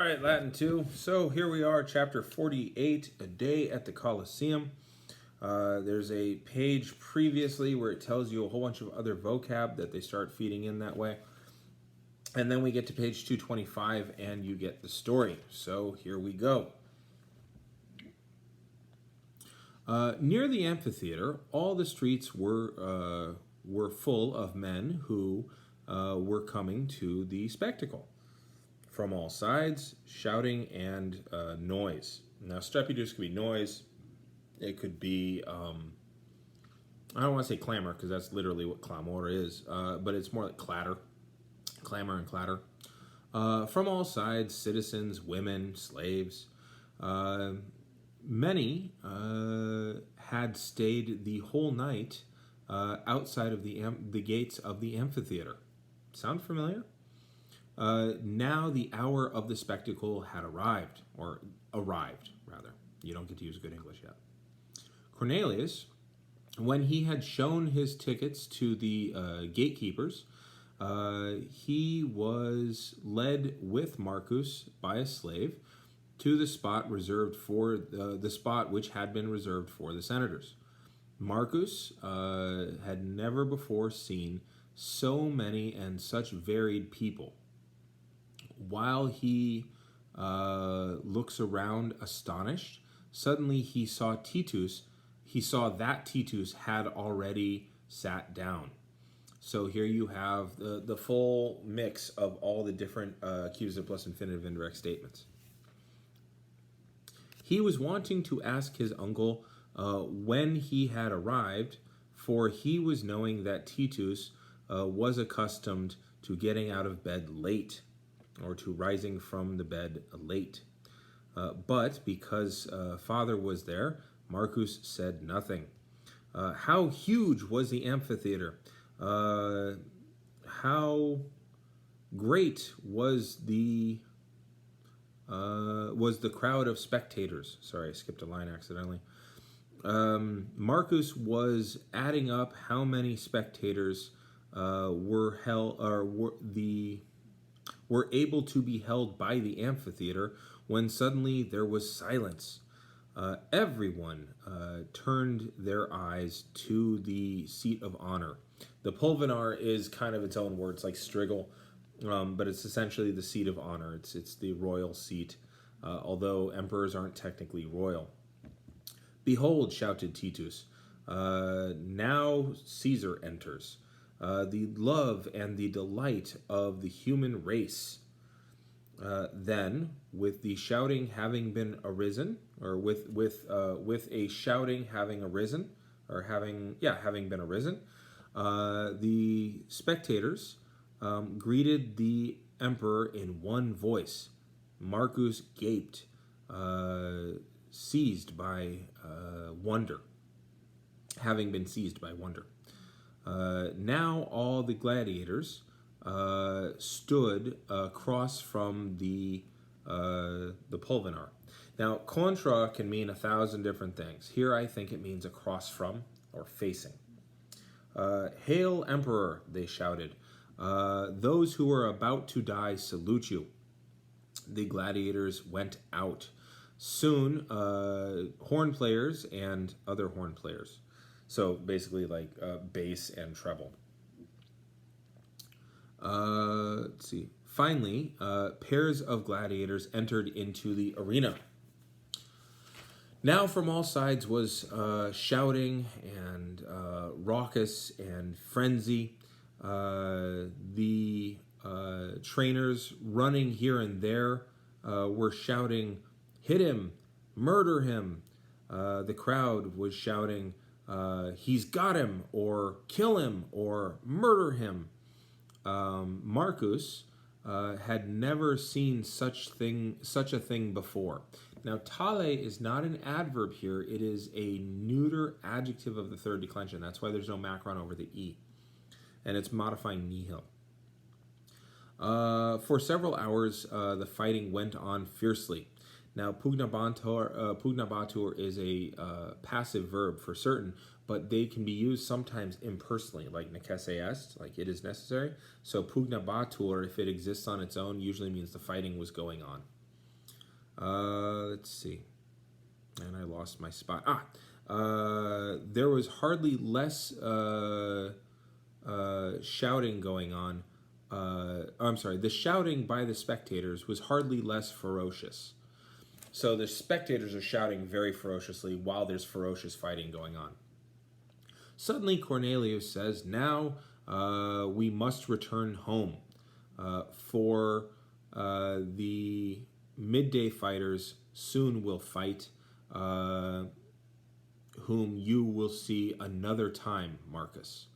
right, Latin 2. So here we are, chapter 48, A Day at the Colosseum. There's a page previously where it tells you a whole bunch of other vocab that they start feeding in that way. And then we get to page 225 and you get the story. So here we go. Near the amphitheater, all the streets were full of men who were coming to the spectacle. From all sides, shouting and noise. Now, spectators could be noise. It could be, I don't want to say clamor, because that's literally what clamor is, but it's more like clatter, clamor and clatter. From all sides, citizens, women, slaves. Many had stayed the whole night outside of the gates of the amphitheater. Sound familiar? Now the hour of the spectacle had arrived, rather. You don't get to use good English yet. Cornelius, when he had shown his tickets to the gatekeepers, he was led with Marcus by a slave to the spot reserved for the spot which had been reserved for the senators. Marcus had never before seen so many and such varied people. While he looks around astonished, suddenly he saw Titus. He saw that Titus had already sat down. So here you have the full mix of all the different accusative plus infinitive indirect statements. He was wanting to ask his uncle when he had arrived, for he was knowing that Titus was accustomed to getting out of bed late, or to rising from the bed late. But because father was there, Marcus said nothing. How huge was the amphitheater? How great was the crowd of spectators? Sorry, I skipped a line accidentally. Marcus was adding up how many spectators were able to be held by the amphitheater when suddenly there was silence. Everyone turned their eyes to the seat of honor. The pulvinar is kind of its own word. It's like striggle, but it's essentially the seat of honor. It's the royal seat, although emperors aren't technically royal. Behold, shouted Titus, now Caesar enters. The love and the delight of the human race. Then, with the shouting having been arisen, or with a shouting having arisen, or having been arisen, the spectators greeted the emperor in one voice. Marcus gaped, seized by wonder, having been seized by wonder. Now all the gladiators stood across from the pulvinar. Now, contra can mean 1,000 different things. Here I think it means across from or facing. Hail, Emperor, they shouted. Those who are about to die salute you. The gladiators went out. Soon, horn players and other horn players. So basically like bass and treble. Let's see. Finally, pairs of gladiators entered into the arena. Now from all sides was shouting and raucous and frenzy. The trainers running here and there were shouting, hit him, murder him. The crowd was shouting, he's got him, or kill him, or murder him. Marcus had never seen such a thing before. Now, Tolly is not an adverb here. It is a neuter adjective of the third declension. That's why there's no macron over the E. And it's modifying nihil. For several hours, the fighting went on fiercely. Now, pugnabatur is a passive verb for certain, but they can be used sometimes impersonally, like necesse est, like it is necessary. So pugnabatur, if it exists on its own, usually means the fighting was going on. Let's see. And I lost my spot. There was hardly less shouting going on. I'm sorry, the shouting by the spectators was hardly less ferocious. So the spectators are shouting very ferociously while there's ferocious fighting going on. Suddenly Cornelius says, now we must return home, for the midday fighters soon will fight, whom you will see another time, Marcus.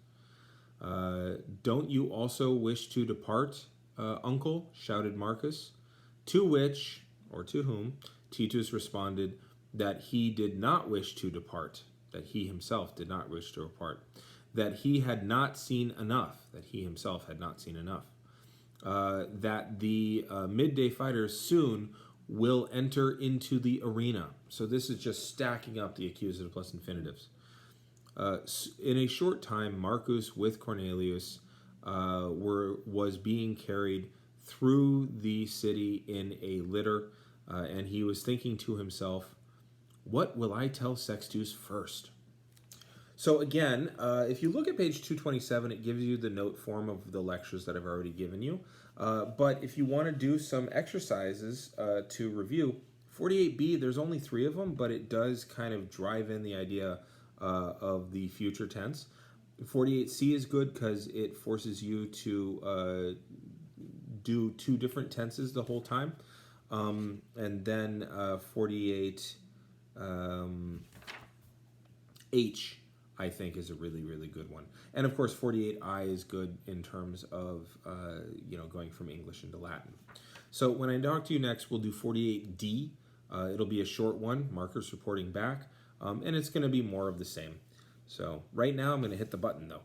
Don't you also wish to depart, uncle? Shouted Marcus. To which, or to whom, Titus responded that he did not wish to depart, that he himself did not wish to depart, that he had not seen enough, that he himself had not seen enough, that the midday fighters soon will enter into the arena. So this is just stacking up the accusative plus infinitives. In a short time, Marcus with Cornelius was being carried through the city in a litter, and he was thinking to himself, what will I tell Sextus first? So again, if you look at page 227, it gives you the note form of the lectures that I've already given you. But if you want to do some exercises to review, 48b, there's only 3 of them, but it does kind of drive in the idea of the future tense. 48c is good because it forces you to do 2 different tenses the whole time. And then 48h, I think, is a really, really good one. And of course, 48i is good in terms of, going from English into Latin. So when I talk to you next, we'll do 48d. It'll be a short one, Marcus reporting back, and it's going to be more of the same. So right now, I'm going to hit the button, though.